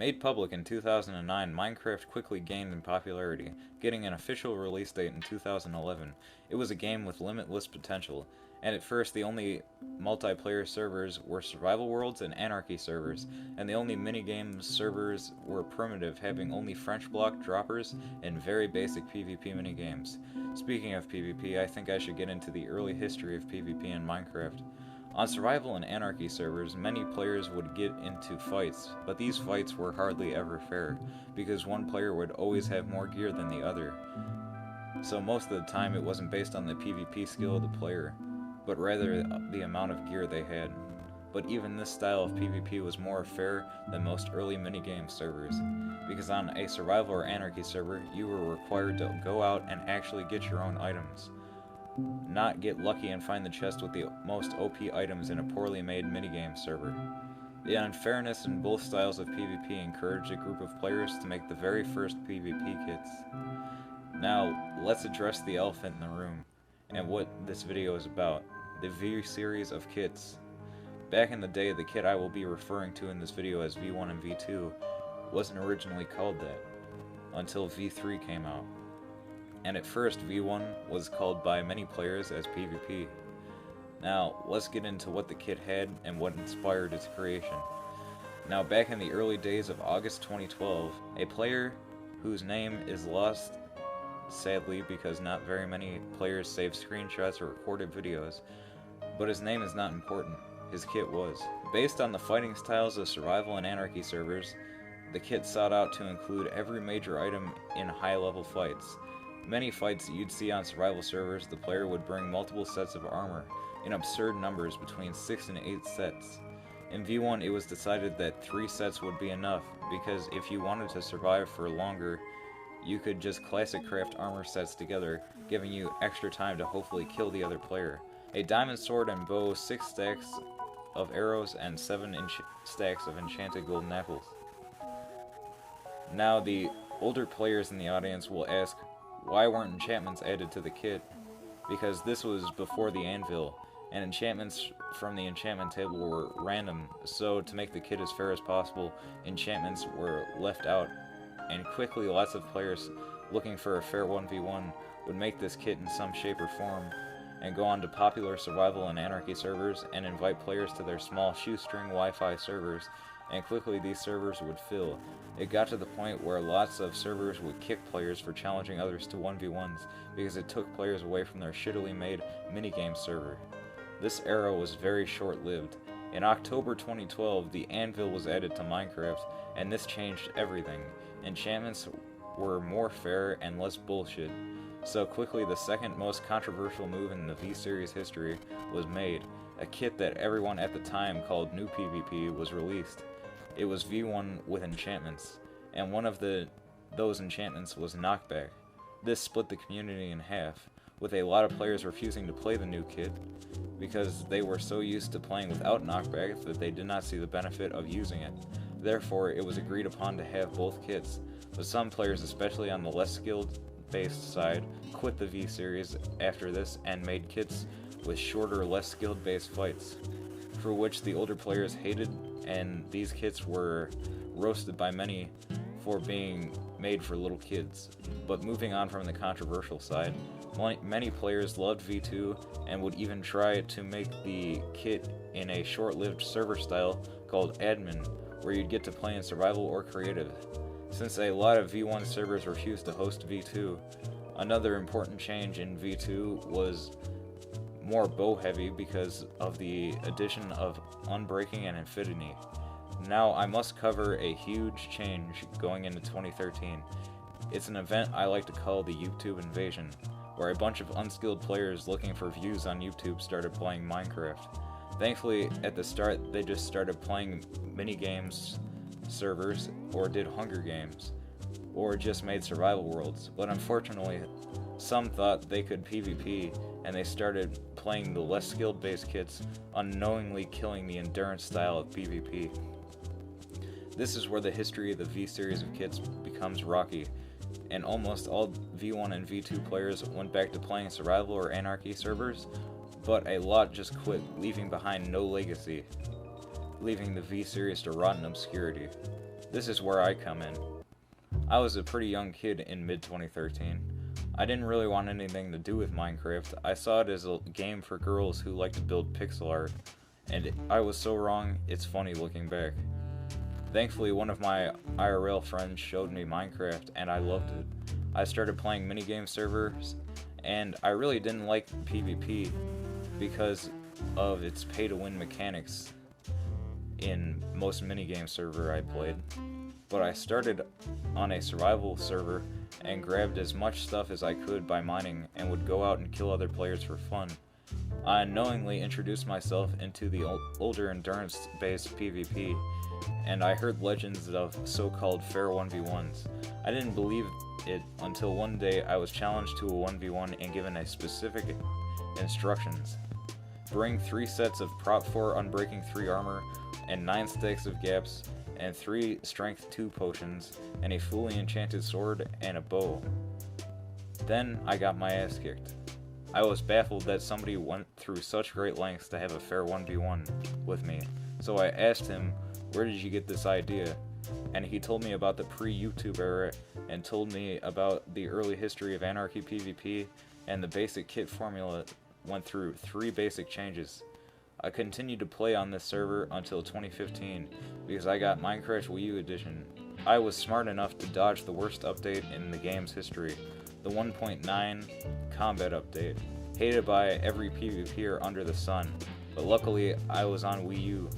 Made public in 2009, Minecraft quickly gained in popularity, getting an official release date in 2011. It was a game with limitless potential, and at first the only multiplayer servers were survival worlds and anarchy servers, and the only minigame servers were primitive, having only French block droppers and very basic PvP minigames. Speaking of PvP, I think I should get into the early history of PvP in Minecraft. On survival and anarchy servers, many players would get into fights, but these fights were hardly ever fair, because one player would always have more gear than the other. So most of the time it wasn't based on the PvP skill of the player, but rather the amount of gear they had. But even this style of PvP was more fair than most early minigame servers, because on a survival or anarchy server, you were required to go out and actually get your own items, not get lucky and find the chest with the most OP items in a poorly made minigame server. The unfairness in both styles of PvP encouraged a group of players to make the very first PvP kits. Now, let's address the elephant in the room, and what this video is about, the V series of kits. Back in the day, the kit I will be referring to in this video as V1 and V2 wasn't originally called that, until V3 came out. And at first, V1 was called by many players as PvP. Now, let's get into what the kit had and what inspired its creation. Now, back in the early days of August 2012, a player whose name is lost, sadly, because not very many players save screenshots or recorded videos, but his name is not important, his kit was. Based on the fighting styles of survival and anarchy servers, the kit sought out to include every major item in high-level fights. Many fights that you'd see on survival servers, the player would bring multiple sets of armor, in absurd numbers between 6 and 8 sets. In V1 it was decided that 3 sets would be enough, because if you wanted to survive for longer, you could just classic craft armor sets together, giving you extra time to hopefully kill the other player. A diamond sword and bow, 6 stacks of arrows, and 7 stacks of enchanted golden apples. Now the older players in the audience will ask, why weren't enchantments added to the kit? Because this was before the anvil, and enchantments from the enchantment table were random, so to make the kit as fair as possible, enchantments were left out, and quickly lots of players looking for a fair 1v1 would make this kit in some shape or form, and go on to popular survival and anarchy servers and invite players to their small shoestring Wi-Fi servers, and quickly these servers would fill. It got to the point where lots of servers would kick players for challenging others to 1v1s because it took players away from their shittily made minigame server. This era was very short-lived. In October 2012, the anvil was added to Minecraft, and this changed everything. Enchantments were more fair and less bullshit. So quickly the second most controversial move in the V-Series history was made. A kit that everyone at the time called New PvP was released. It was V1 with enchantments, and one of those enchantments was knockback. This split the community in half, with a lot of players refusing to play the new kit because they were so used to playing without knockback that they did not see the benefit of using it. Therefore, it was agreed upon to have both kits, but some players, especially on the less skilled based side, quit the V series after this and made kits with shorter, less skilled based fights, for which the older players hated, and these kits were roasted by many for being made for little kids. But moving on from the controversial side, many players loved V2 and would even try to make the kit in a short-lived server style called admin, where you'd get to play in survival or creative. Since a lot of V1 servers refused to host V2, another important change in V2 was more bow heavy because of the addition of Unbreaking and Infinity. Now I must cover a huge change going into 2013. It's an event I like to call the YouTube invasion, where a bunch of unskilled players looking for views on YouTube started playing Minecraft. Thankfully, at the start, they just started playing minigames servers, or did Hunger Games, or just made survival worlds, but unfortunately, some thought they could PvP, and they started playing the less skilled based kits, unknowingly killing the endurance style of PvP. This is where the history of the V series of kits becomes rocky, and almost all V1 and V2 players went back to playing survival or anarchy servers, but a lot just quit, leaving behind no legacy, leaving the V series to rot in obscurity. This is where I come in. I was a pretty young kid in mid-2013. I didn't really want anything to do with Minecraft. I saw it as a game for girls who like to build pixel art, and I was so wrong, it's funny looking back. Thankfully, one of my IRL friends showed me Minecraft, and I loved it. I started playing minigame servers, and I really didn't like PvP because of its pay-to-win mechanics in most minigame server I played. But I started on a survival server and grabbed as much stuff as I could by mining and would go out and kill other players for fun. I unknowingly introduced myself into the older endurance-based PvP, and I heard legends of so-called fair 1v1s. I didn't believe it until one day I was challenged to a 1v1 and given a specific instructions. Bring 3 sets of Prop 4 Unbreaking 3 armor and 9 stacks of gaps and 3 Strength 2 potions and a fully enchanted sword and a bow. Then I got my ass kicked. I was baffled that somebody went through such great lengths to have a fair 1v1 with me, so I asked him, "Where did you get this idea?" And he told me about the pre-YouTube era and told me about the early history of Anarchy PvP, and the basic kit formula went through 3 basic changes. I continued to play on this server until 2015 because I got Minecraft Wii U Edition. I was smart enough to dodge the worst update in the game's history, the 1.9 combat update, hated by every PvPer under the sun, but luckily I was on Wii U.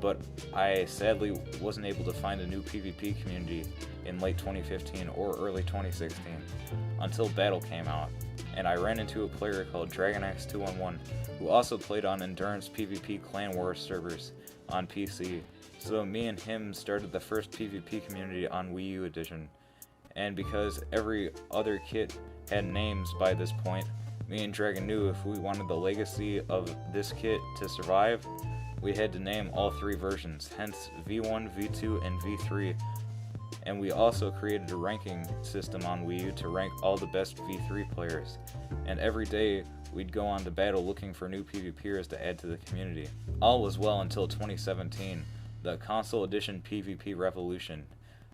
But I sadly wasn't able to find a new PvP community in late 2015 or early 2016 until Battle came out, and I ran into a player called DragonX211 who also played on Endurance PvP Clan Wars servers on PC. So me and him started the first PvP community on Wii U Edition, and because every other kit had names by this point, me and Dragon knew if we wanted the legacy of this kit to survive, we had to name all 3 versions, hence V1, V2, and V3, and we also created a ranking system on Wii U to rank all the best V3 players, and every day we'd go on to Battle looking for new PvPers to add to the community. All was well until 2017, the console edition PvP revolution.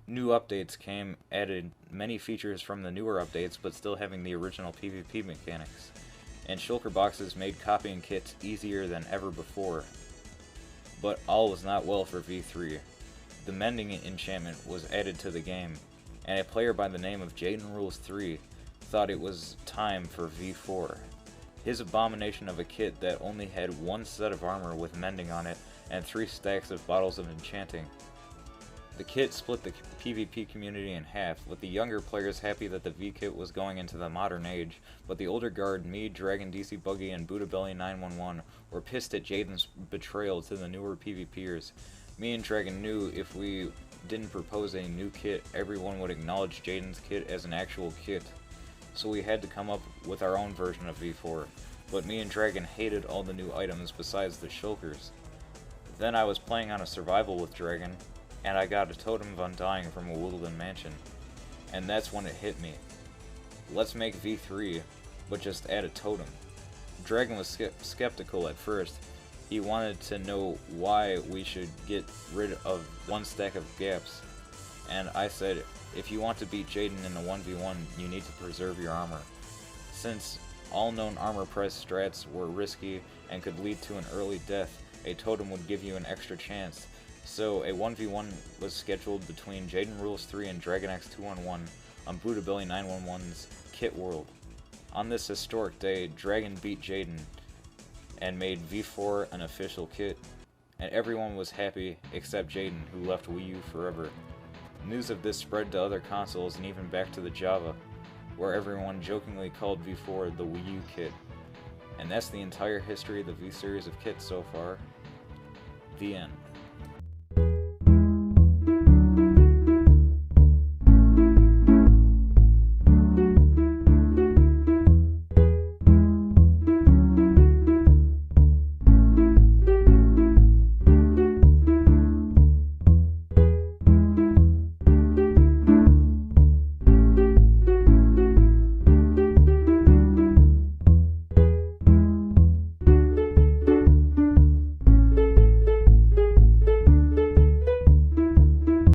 New updates came, added many features from the newer updates but still having the original PvP mechanics, and shulker boxes made copying kits easier than ever before. But all was not well for V3. The mending enchantment was added to the game, and a player by the name of JadenRules3 thought it was time for V4. His abomination of a kit that only had 1 set of armor with mending on it and 3 stacks of bottles of enchanting. The kit split the PvP community in half, with the younger players happy that the V-kit was going into the modern age, but the older guard, me, Dragon DC Buggy, and Buddhabelly 911 were pissed at Jaden's betrayal to the newer PvPers. Me and Dragon knew if we didn't propose a new kit, everyone would acknowledge Jaden's kit as an actual kit, so we had to come up with our own version of V4, but me and Dragon hated all the new items besides the shulkers. Then I was playing on a survival with Dragon, and I got a Totem of Undying from a woodland mansion, and that's when it hit me. Let's make V3, but just add a totem. Dragon was skeptical at first. He wanted to know why we should get rid of 1 stack of gaps, and I said, if you want to beat Jaden in a 1v1, you need to preserve your armor. Since all known armor press strats were risky and could lead to an early death, a totem would give you an extra chance. So a 1v1 was scheduled between JadenRules3 and DragonX211 on Buddhabelly 911's Kit World. On this historic day, Dragon beat Jaden and made V4 an official kit, and everyone was happy except Jaden, who left Wii U forever. News of this spread to other consoles and even back to the Java, where everyone jokingly called V4 the Wii U kit. And that's the entire history of the V series of kits so far. The end.